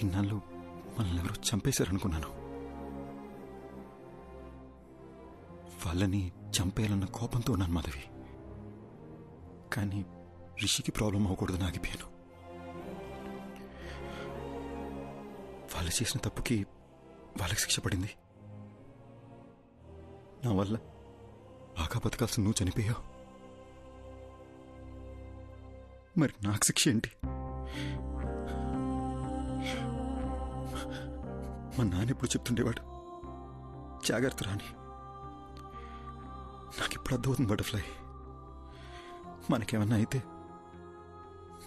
ఇన్నాళ్ళు మనల్ని ఎవరో చంపేశారనుకున్నాను. వాళ్ళని చంపేయాలన్న కోపంతో ఉన్నాను మాధవి. కానీ రిషికి ప్రాబ్లం అవ్వకూడదని ఆగిపోయాను. వాళ్ళు చేసిన తప్పుకి వాళ్ళకి శిక్ష పడింది. నా వల్ల బాగా బతకాల్సిన నువ్వు చనిపోయావు. మరి నాకు శిక్ష ఏంటి? మా నాన్న ఎప్పుడు చెప్తుండేవాడు, జాగ్రత్త రాని. నాకిప్పుడు అర్థమవుతుంది బటర్ఫ్లై. మనకేమన్నా అయితే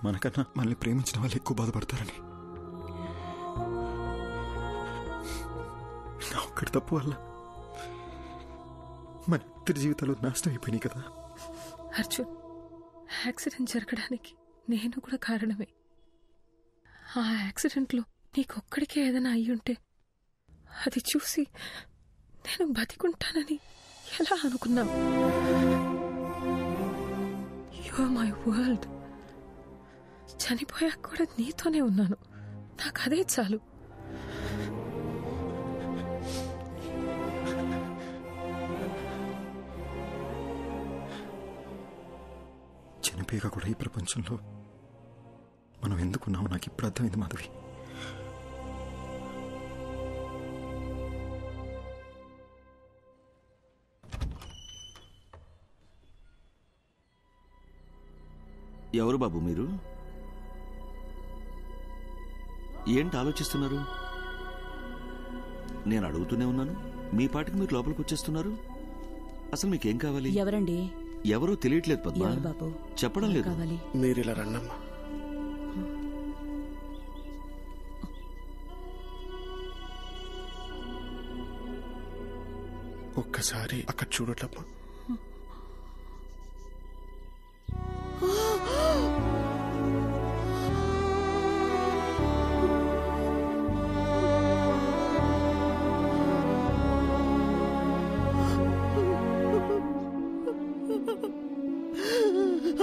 మనకన్నా మనల్ని ప్రేమించిన వాళ్ళు ఎక్కువ బాధపడతారని. నా ఒక్కడి తప్పు వల్ల మన ఇద్దరి జీవితాలు నాశనం అయిపోయినాయి కదా. అర్జున్, యాక్సిడెంట్ జరగడానికి నేను కూడా కారణమే. ఆ యాక్సిడెంట్లో నీకొక్కడికే ఏదైనా అయ్యుంటే అది చూసి నేను బతికుంటానని ఎలా అనుకున్నావు? You are my world. చనిపోయాక కూడా నీతోనే ఉన్నాను. నాకు అదే చాలు. చనిపోయాక కూడా ఈ ప్రపంచంలో మనం ఎందుకున్నామో నాకు ఇప్పుడు అర్థమైంది మాధవి. ఎవరు బాబు మీరు? ఏంటి ఆలోచిస్తున్నారు? నేను అడుగుతూనే ఉన్నాను, మీ పాటికి మీరు లోపలికి వచ్చేస్తున్నారు. అసలు మీకేం కావాలి? ఎవరండి? ఎవరో తెలియట్లేదు పద్మా. బాబు చెప్పడం లేదు. మీరు ఇలా రండమ్మా. ఒక్కసారి అక్కడ చూడట్లమ్మా.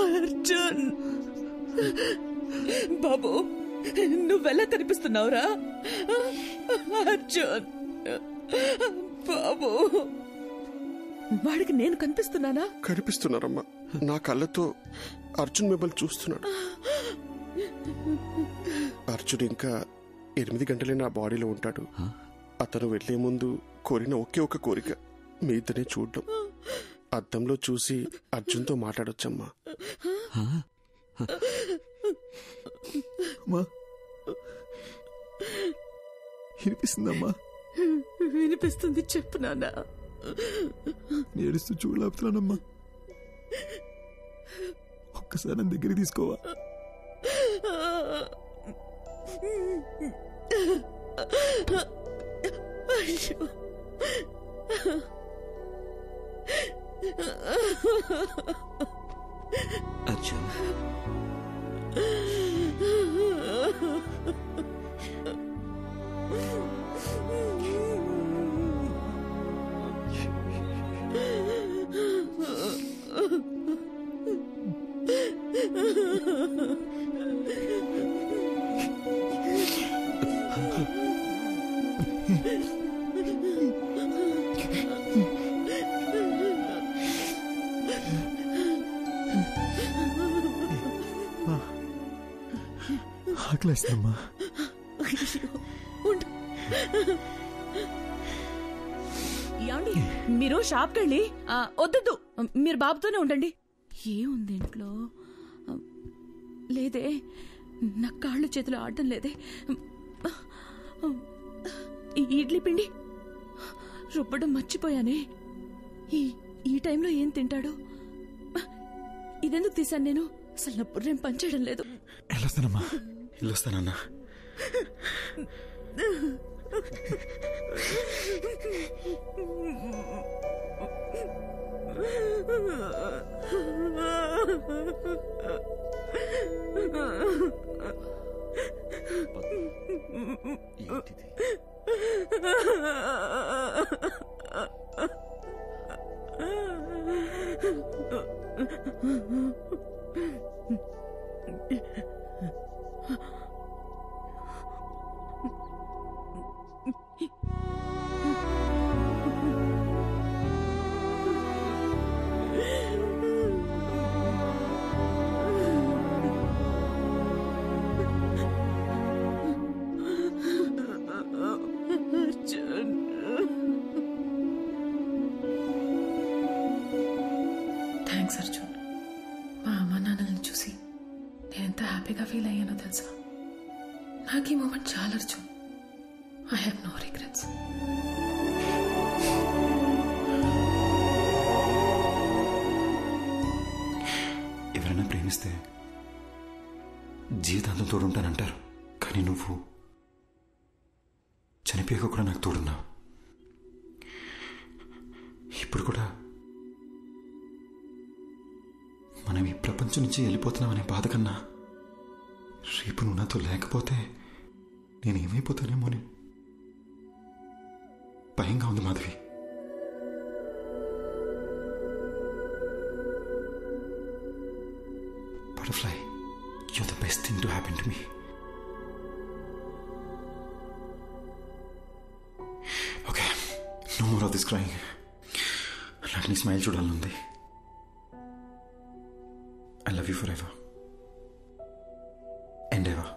అర్జున్ బాబు, నువ్వెలా కనిపిస్తున్నావురా? అర్జున్ బాబు, వాడికి నేను కనిపిస్తున్నానా? కనిపిస్తున్నారమ్మా. నా కళ్ళతో అర్జున్ మిమ్మల్ని చూస్తున్నాడు. అర్జున్ ఇంకా 8 గంటలే నా బాడీలో ఉంటాడు. అతను వెళ్లే ముందు కోరిన ఒకే ఒక కోరిక మీ ఇద్దరిని చూడడం. అద్దంలో చూసి అర్జున్తో మాట్లాడొచ్చమ్మా. వినిపిస్తుందమ్మా? వినిపిస్తుంది, చెప్పు నాన్న. ఏడుస్తూ చూడలేపుతున్నానమ్మా. ఒక్కసారి నా దగ్గర తీసుకోవా? అయ్యో, అర్జున్, ఆకలేస్తుందమ్మా. ఏమండి, మీరు షాప్కి వెళ్ళి వద్దు, మీరు బాబుతోనే ఉండండి. ఏముంది ఇంట్లో? లేదే, నా కాళ్ళు చేతులు ఆడటం లేదే. ఇడ్లీ పిండి రుబ్బడం మర్చిపోయానే. ఈ టైంలో ఏం తింటాడు? ఇదెందుకు తీశాను నేను? అసలు నా బుర్రేం పనిచేయడం లేదు. వెళ్ళొస్తానమ్మా, వెళ్ళొస్తానన్నా. ఎంత హ్యాపీగా ఫీల్ అయ్యానో తెలుసా. నాకు ఈ మూమెంట్ చాలా Arjun. I have no regrets. ఎవరైనా ప్రేమిస్తే జీవితాంతం తోడుంటానంటారు, కానీ నువ్వు చనిపోయాక కూడా నాకు తోడున్నావు. ఇప్పుడు కూడా మనం ఈ ప్రపంచం నుంచి వెళ్ళిపోతున్నామనే బాధ కన్నా రేపు నువ్వు నాతో లేకపోతే నేనేమైపోతానేమో అని భయంగా ఉంది Madhavi. Butterfly, you're the best thing to happen to me. Okay, no more of this crying. నాకు నీ స్మైల్ చూడాలనుంది. I love you forever. And ever.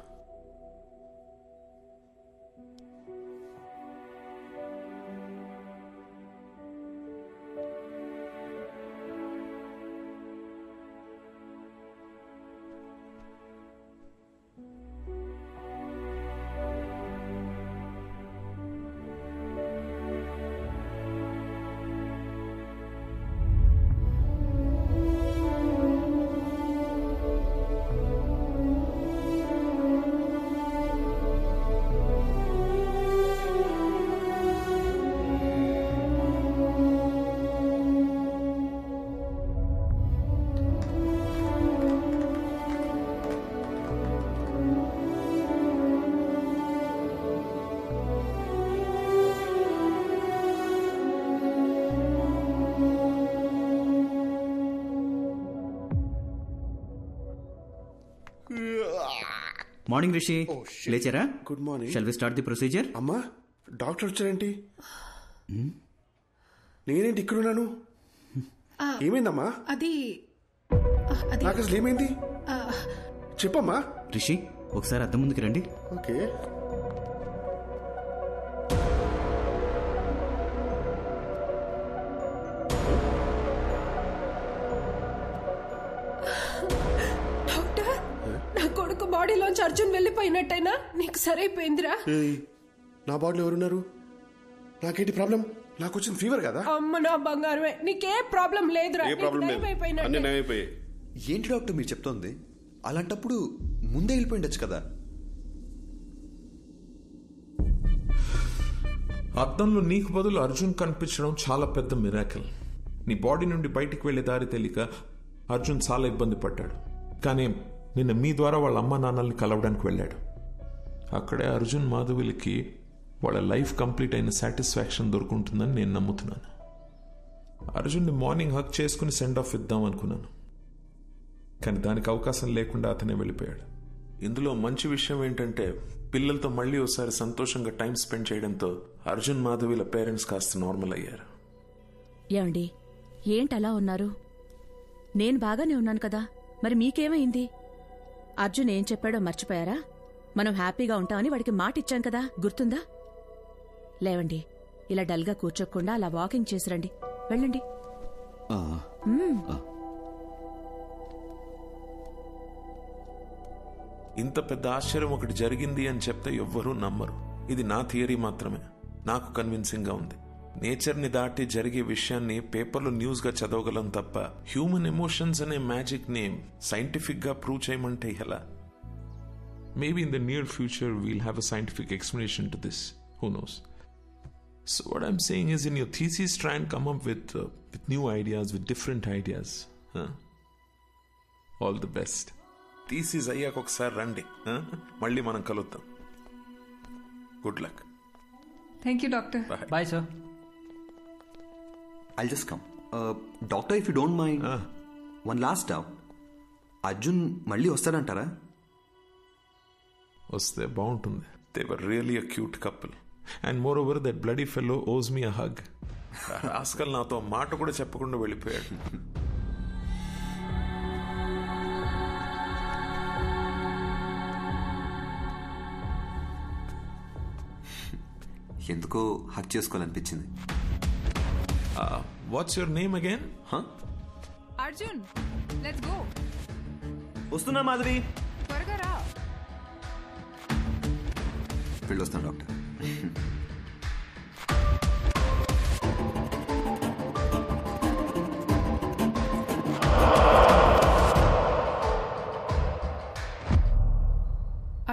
Morning Rishi, లేచారా? Good morning. Shall we start the procedure? అమ్మా, డాక్టర్ వచ్చారేంటి? నేనేంటి ఇక్కడున్నాను? ఏమైందమ్మా? అది నాకు అసలు ఏమైంది చెప్పమ్మా. రిషి, ఒకసారి అద్దం ముందుకు రండి. ఓకే. బాడీలోంచి అర్జున్ వెళ్ళిపోయినట్టయినా నీకు సరైపోయిందిరా. నా బాడీలో ఎవరున్నారు? నాకేంటి ప్రాబ్లం? నాకు వచ్చిన ఫీవర్ కదా. అమ్మ నా బంగారమే, నీకే ప్రాబ్లం లేదురా. ఏంటి డాక్టర్ మీరు చెప్తోంది? అలాంటప్పుడు ముందే వెళ్ళిపోయిండొచ్చు కదా. అద్దంలో నీకు బదులు అర్జున్ కనిపించడం చాలా పెద్ద మిరాకిల్. నీ బాడీ నుండి బయటికి వెళ్లే దారి తెలియక అర్జున్ చాలా ఇబ్బంది పడ్డాడు. కానీ నిన్న మీ ద్వారా వాళ్ళ అమ్మ నాన్నల్ని కలవడానికి వెళ్ళాడు. అక్కడే అర్జున్ మాధవిలకి వాళ్ళ లైఫ్ కంప్లీట్ అయిన సాటిస్ఫాక్షన్ దొరుకుంటుందని నేను నమ్ముతున్నాను. అర్జున్ని మార్నింగ్ హక్ చేసుకుని సెండ్ ఆఫ్ ఇద్దాం అనుకున్నాను, కానీ దానికి అవకాశం లేకుండా అతనే వెళ్ళిపోయాడు. ఇందులో మంచి విషయం ఏంటంటే పిల్లలతో మళ్ళీ ఒకసారి సంతోషంగా టైం స్పెండ్ చేయడంతో అర్జున్ మాధవిల పేరెంట్స్ కాస్త నార్మల్ అయ్యారు. ఏమండి, ఏంటలా ఉన్నారు? నేను బాగానే ఉన్నాను కదా, మరి మీకేమైంది? అర్జున్ ఏం చెప్పాడో మర్చిపోయారా? మనం హ్యాపీగా ఉంటామని వాడికి మాట ఇచ్చాం కదా, గుర్తుందా? లేవండి, ఇలా డల్గా కూర్చోకుండా అలా వాకింగ్ చేసిరండి. వెళ్ళండి. ఇంత పెద్ద ఆశ్చర్యం ఒకటి జరిగింది అని చెప్తే ఎవ్వరూ నమ్మరు. ఇది నా థియరీ మాత్రమే, నాకు కన్విన్సింగ్ గా ఉంది. నేచర్ ని దాటి జరిగే విషయాన్ని పేపర్లో న్యూస్ గా చదవగలం తప్ప హ్యూమన్ ఎమోషన్స్ అనే మ్యాజిక్ ని సైంటిఫిక్ గా ప్రూవ్ చేయమంటే ఎలా? Maybe in the near future we'll have a scientific explanation to this. Who knows? So what I'm saying is, in your thesis try and come up with new ideas, with different ideas. All the best. Thesis అయ్యాక ఒకసారి రండి, మళ్ళీ మనం కలుద్దాం. Good luck. Thank you doctor. Bye sir. I'll just come. Doctor, if you don't mind, one last doubt. Arjun మళ్ళీ వస్తాడంటారా? వస్తే బాగుంటుంది. They were really a cute couple. And moreover, that bloody fellow owes me a hug. Rascal నాతో మాట కూడా చెప్పకుండా వెళ్ళిపోయాడు. ఎందుకో Haq చేసుకోవాలనిపించింది. What's your name again? Arjun, let's go. వస్తున్నా మాధవి. త్వరగా వెళ్ళొస్తాను డాక్టర్.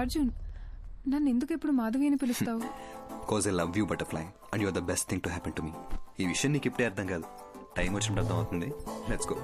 అర్జున్, నన్ను ఎందుకు ఎప్పుడు మాధవి అని పిలుస్తావు? Because I love you butterfly and you're the best thing to happen to me. ఈ విషయం నీకు ఇప్పుడే అర్థం కాదు, టైం వచ్చినప్పుడు అర్థం అవుతుంది. Let's go.